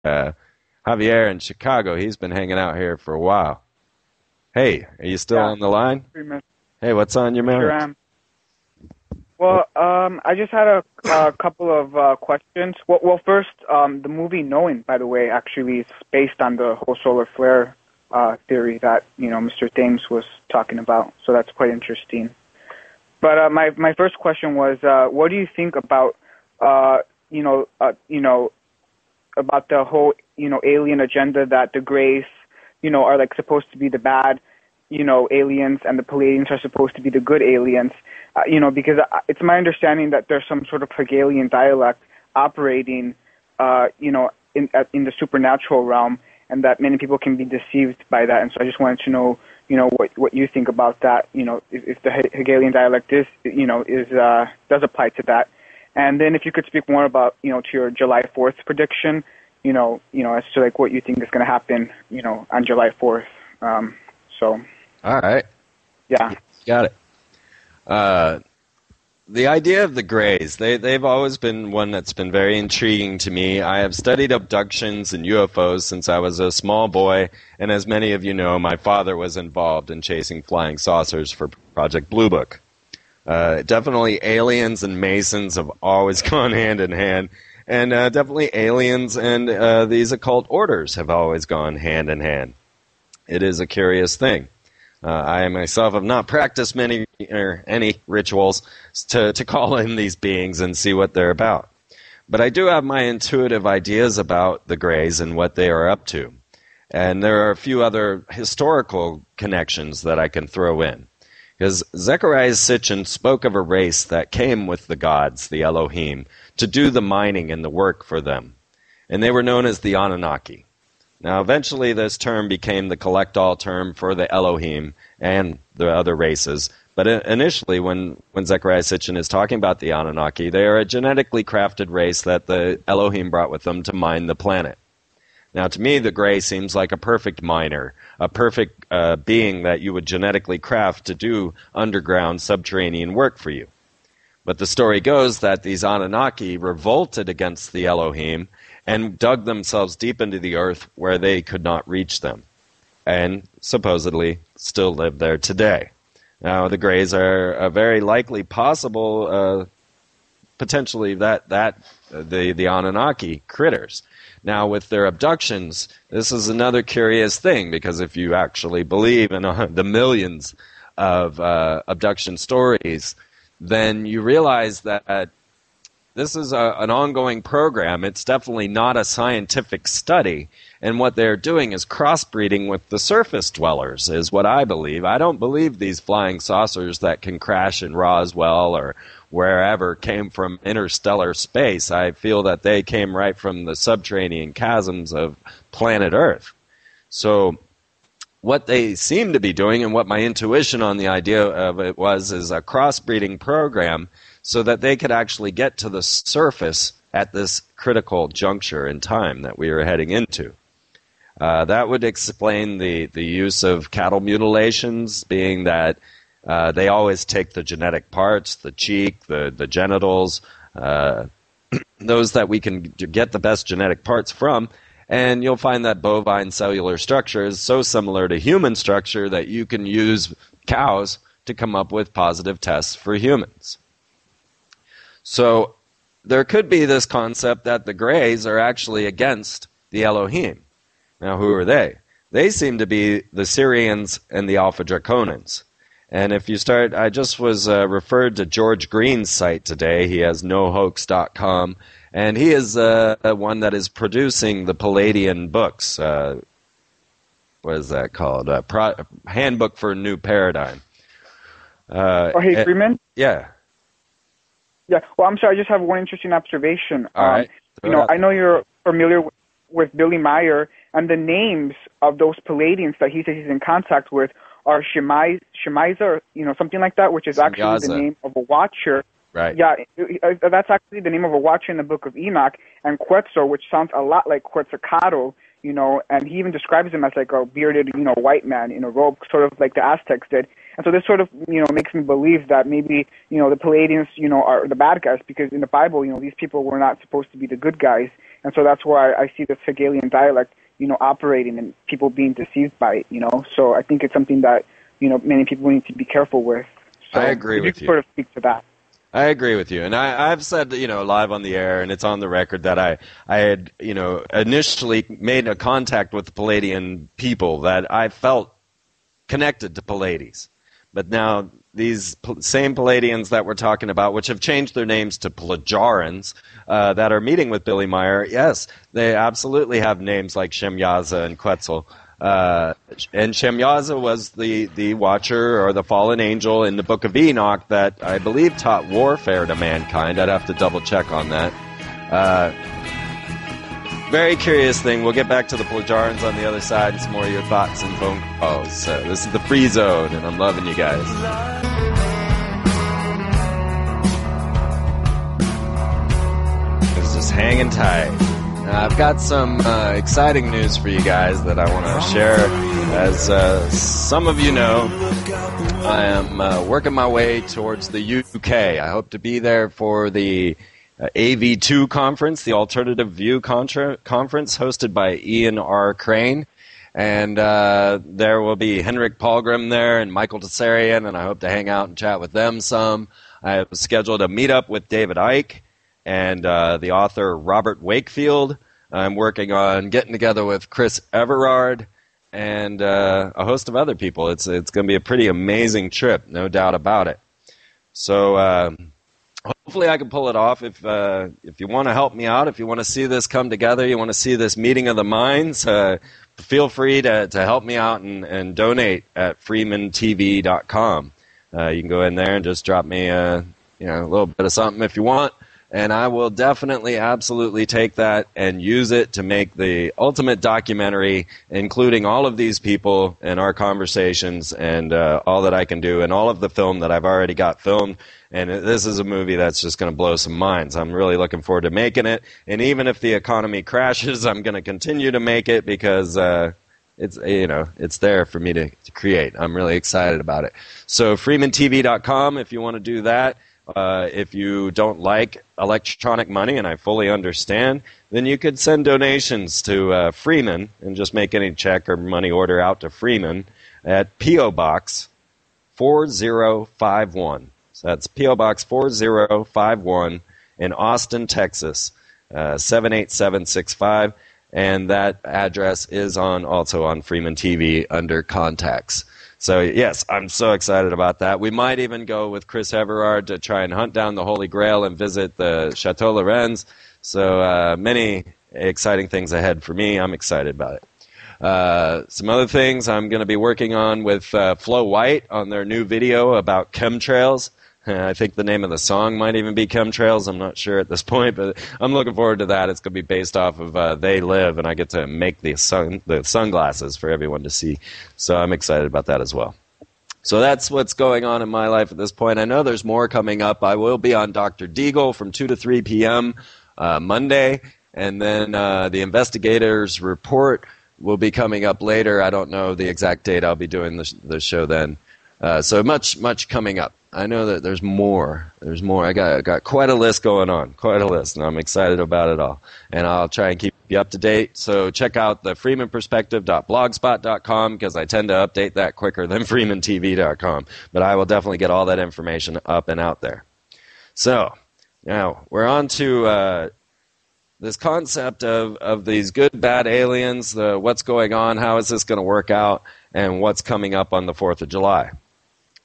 Javier in Chicago. He's been hanging out here for a while. Hey, are you still Yeah, on the line? Freeman. Hey, what's on your I sure mind? am. Well, I just had a couple of questions. First, the movie Knowing, by the way, actually is based on the whole solar flare theory that Mr. Thames was talking about. So that's quite interesting. But my first question was, what do you think about about the whole alien agenda that the Greys are like supposed to be the bad aliens and the Palladians are supposed to be the good aliens. Because it's my understanding that there's some sort of Hegelian dialect operating, in the supernatural realm, and that many people can be deceived by that. And so I just wanted to know, what you think about that. If the Hegelian dialect does apply to that. And then if you could speak more about, to your July 4th prediction, as to like what you think is going to happen, on July 4th. So. All right. Yeah. Got it. The idea of the Greys, they've always been one that's been very intriguing to me. I have studied abductions and UFOs since I was a small boy, and as many of you know, my father was involved in chasing flying saucers for Project Blue Book. Definitely aliens and Masons have always gone hand in hand, and definitely aliens and these occult orders have always gone hand in hand. It is a curious thing. I myself have not practiced many or any rituals to call in these beings and see what they're about. But I do have my intuitive ideas about the Greys and what they are up to. And there are a few other historical connections that I can throw in. Because Zechariah Sitchin spoke of a race that came with the gods, the Elohim, to do the mining and the work for them. And they were known as the Anunnaki. Now, eventually this term became the collect-all term for the Elohim and the other races. But initially, when Zechariah Sitchin is talking about the Anunnaki, they are a genetically crafted race that the Elohim brought with them to mine the planet. Now, to me, the Grey seems like a perfect miner, a perfect being that you would genetically craft to do underground, subterranean work for you. But the story goes that these Anunnaki revolted against the Elohim and dug themselves deep into the earth where they could not reach them, and supposedly still live there today. Now, the Greys are a very likely possible, potentially the Anunnaki critters. Now, with their abductions, this is another curious thing, because if you actually believe in the millions of abduction stories, then you realize that this is an ongoing program. It's definitely not a scientific study. And what they're doing is crossbreeding with the surface dwellers, is what I believe. I don't believe these flying saucers that can crash in Roswell or wherever came from interstellar space. I feel that they came right from the subterranean chasms of planet Earth. So what they seem to be doing, and what my intuition on the idea of it is a crossbreeding program so that they could actually get to the surface at this critical juncture in time that we are heading into. That would explain the use of cattle mutilations, being that they always take the genetic parts, the cheek, the genitals, those that we can get the best genetic parts from. And you'll find that bovine cellular structure is so similar to human structure that you can use cows to come up with positive tests for humans. So there could be this concept that the Greys are actually against the Elohim. Now, who are they? They seem to be the Syrians and the Alpha Draconans. And if you start, I just was referred to George Green's site today. He has nohoax.com. And he is one that is producing the Palladian books. What is that called? Handbook for a New Paradigm. Hey, Freeman? Yeah. Yeah. Well, I'm sorry. I just have one interesting observation. All right. I know you're familiar with Billy Meyer, and the names of those Palladians that he says he's in contact with are Shemiza, or something like that, which is actually the name of a watcher. Right. Yeah, that's actually the name of a watcher in the Book of Enoch, and Quetzal, which sounds a lot like Quetzalcoatl, and he even describes him as like a bearded, white man in a robe, sort of like the Aztecs did. And so this sort of, makes me believe that maybe, the Palladians, are the bad guys, because in the Bible, these people were not supposed to be the good guys. And so that's why I see this Hegelian dialect, operating and people being deceived by it, So I think it's something that, many people need to be careful with. So I agree with you. Sort of speak to that. I agree with you. And I've said, live on the air, and it's on the record, that I had, initially made a contact with the Palladian people, that I felt connected to Pallades. But now these same Palladians that we're talking about, which have changed their names to Plagiarans, that are meeting with Billy Meyer, yes, they absolutely have names like Shemyaza and Quetzal. And Shemyaza was the watcher or the fallen angel in the Book of Enoch that I believe taught warfare to mankind. I'd have to double check on that. Very curious thing. We'll get back to the Plagiarans on the other side and some more of your thoughts and phone calls. So this is the Freezone, and I'm loving you guys. It's just hanging tight. I've got some exciting news for you guys that I want to share. As some of you know, I am working my way towards the UK. I hope to be there for the AV2 conference, the Alternative View conference, hosted by Ian R. Crane. And there will be Henrik Palgrim there and Michael Tessarian, and I hope to hang out and chat with them some. I have scheduled a meetup with David Icke and the author Robert Wakefield. I'm working on getting together with Chris Everard and a host of other people. It's going to be a pretty amazing trip, no doubt about it. So hopefully I can pull it off. If you want to help me out, if you want to see this come together, you want to see this meeting of the minds, feel free to help me out and donate at freemantv.com. You can go in there and just drop me a little bit of something if you want. And I will definitely, absolutely take that and use it to make the ultimate documentary, including all of these people and our conversations and all that I can do and all of the film that I've already got filmed. And this is a movie that's just going to blow some minds. I'm really looking forward to making it. And even if the economy crashes, I'm going to continue to make it because it's there for me to create. I'm really excited about it. So freemantv.com if you want to do that. If you don't like electronic money, and I fully understand, then you could send donations to Freeman and just make any check or money order out to Freeman at P.O. Box 4051. So that's P.O. Box 4051 in Austin, Texas, 78765. And that address is also on Freeman TV under contacts. So, yes, I'm so excited about that. We might even go with Chris Everard to try and hunt down the Holy Grail and visit the Chateau Lorenz. So, many exciting things ahead for me. I'm excited about it. Some other things I'm going to be working on with Flo White on their new video about chemtrails. I think the name of the song might even be Chemtrails. I'm not sure at this point, but I'm looking forward to that. It's going to be based off of They Live, and I get to make the sunglasses for everyone to see. So I'm excited about that as well. So that's what's going on in my life at this point. I know there's more coming up. I will be on Dr. Deagle from 2 to 3 p.m. Monday, and then the Investigators Report will be coming up later. I don't know the exact date I'll be doing the show then. So much coming up. I know that there's more. There's more. I got quite a list going on, and I'm excited about it all. And I'll try and keep you up to date. So check out the freemanperspective.blogspot.com because I tend to update that quicker than freemantv.com. But I will definitely get all that information up and out there. So now we're on to this concept of these good, bad aliens, what's going on, how is this going to work out, and what's coming up on the 4th of July.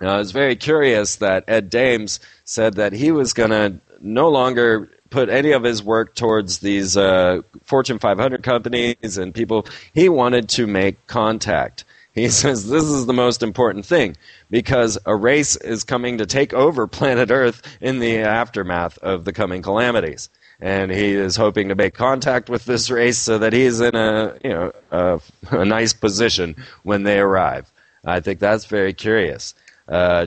Now, I was very curious that Ed Dames said that he was going to no longer put any of his work towards these Fortune 500 companies and people. He wanted to make contact. He says this is the most important thing because a race is coming to take over planet Earth in the aftermath of the coming calamities. And he is hoping to make contact with this race so that he's in a nice position when they arrive. I think that's very curious.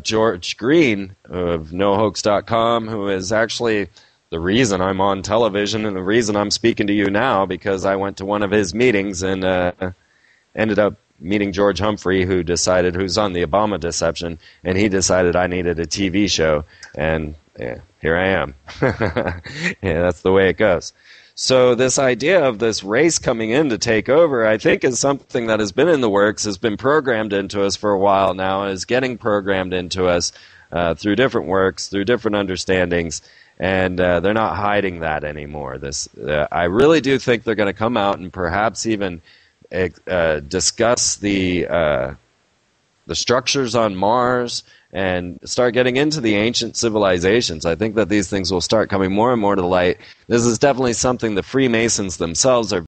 George Green of NoHoax.com, who is actually the reason I'm on television and the reason I'm speaking to you now, because I went to one of his meetings and ended up meeting George Humphrey, who's on the Obama deception, and he decided I needed a TV show, and here I am. Yeah, that's the way it goes. So this idea of this race coming in to take over, I think, is something that has been in the works, has been programmed into us for a while now, is getting programmed into us through different works, through different understandings, and they're not hiding that anymore. I really do think they're going to come out and perhaps even discuss the structures on Mars and start getting into the ancient civilizations. I think that these things will start coming more and more to light. This is definitely something the Freemasons themselves are